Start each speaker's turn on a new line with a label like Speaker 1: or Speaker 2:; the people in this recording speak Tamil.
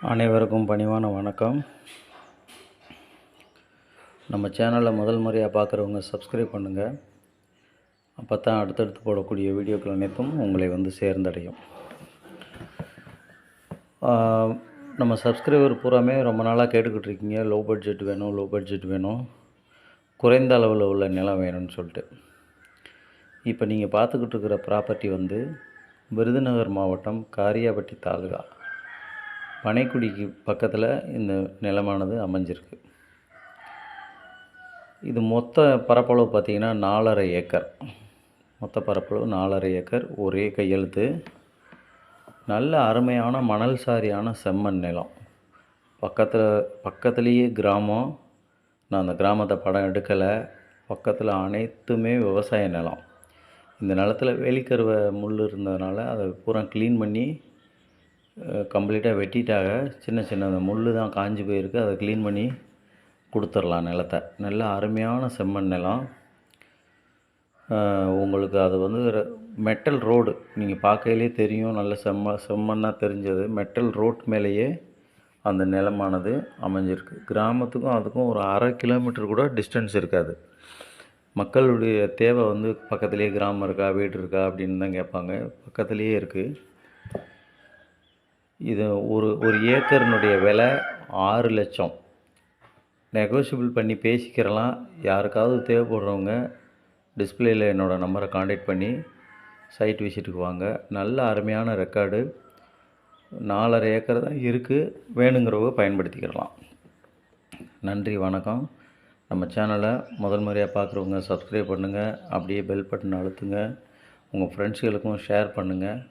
Speaker 1: அனைவருக்கும் பணிவான வணக்கம். நம்ம சேனலில் முதல் முறையாக பார்க்குறவங்க சப்ஸ்கிரைப் பண்ணுங்கள். அப்போ தான் அடுத்தடுத்து போடக்கூடிய வீடியோக்கள் அனைத்தும் உங்களை சேர்ந்தடையும். நம்ம சப்ஸ்கிரைபர் பூராமே ரொம்ப நாளாக கேட்டுக்கிட்டு இருக்கீங்க, லோ பட்ஜெட் வேணும், குறைந்த அளவில் உள்ள நிலம் வேணும்னு சொல்லிட்டு. இப்போ நீங்கள் பார்த்துக்கிட்டு இருக்கிற ப்ராப்பர்ட்டி விருதுநகர் மாவட்டம் காரியாபட்டி தாலுகா பனைக்குடிக்கு பக்கத்தில் இந்த நிலமானது அமைஞ்சிருக்கு. இது மொத்த பரப்பளவு பார்த்திங்கன்னா 4.5 ஏக்கர். மொத்த பரப்பளவு 4.5 ஏக்கர். ஒரே கையெழுத்து. நல்ல அருமையான மணல் சாரியான செம்மண் நிலம். பக்கத்துலேயே கிராமம். நான் அந்த கிராமத்தை படம் எடுக்கலை. பக்கத்தில் அனைத்துமே விவசாய நிலம். இந்த நிலத்தில் வேலிக்கருவை முள் இருந்ததுனால அதை பூரா க்ளீன் பண்ணி கம்ப்ளீட்டாக வெட்டிட்டாங்க. சின்ன அந்த முள் தான் காஞ்சி போயிருக்கு. அதை க்ளீன் பண்ணி கொடுத்துடலாம் நிலத்தை. நல்ல அருமையான செம்மண் நிலம். உங்களுக்கு அது மெட்டல் ரோடு நீங்கள் பார்க்கையிலே தெரியும். நல்ல செம்மண்ணாக தெரிஞ்சது. மெட்டல் ரோட் மேலேயே அந்த நிலமானது அமைஞ்சிருக்கு. கிராமத்துக்கும் அதுக்கும் ஒரு 1/2 கிலோமீட்டர் கூட டிஸ்டன்ஸ் இருக்காது. மக்களுடைய தேவை பக்கத்துலேயே கிராமம் இருக்கா, வீடு இருக்கா அப்படின்னு தான் கேட்பாங்க. பக்கத்துலேயே இருக்குது. இது ஒரு ஏக்கரினுடைய விலை 6 லட்சம். நெகோஷியபிள் பண்ணி பேசிக்கிறலாம். யாருக்காவது தேவைப்படுறவங்க டிஸ்பிளேயில் என்னோடய நம்பரை காண்டாக்ட் பண்ணி சைட் விசிட்டுக்கு வாங்க. நல்ல அருமையான ரெக்கார்டு. 4.5 ஏக்கர் தான் இருக்குது. வேணுங்கிறவங்க பயன்படுத்திக்கிறலாம். நன்றி, வணக்கம். நம்ம சேனலை முதல் முறையாக பார்க்குறவங்க சப்ஸ்கிரைப் பண்ணுங்கள். அப்படியே பெல் பட்டன் அழுத்துங்க. உங்கள் ஃப்ரெண்ட்ஸுகளுக்கும் ஷேர் பண்ணுங்கள்.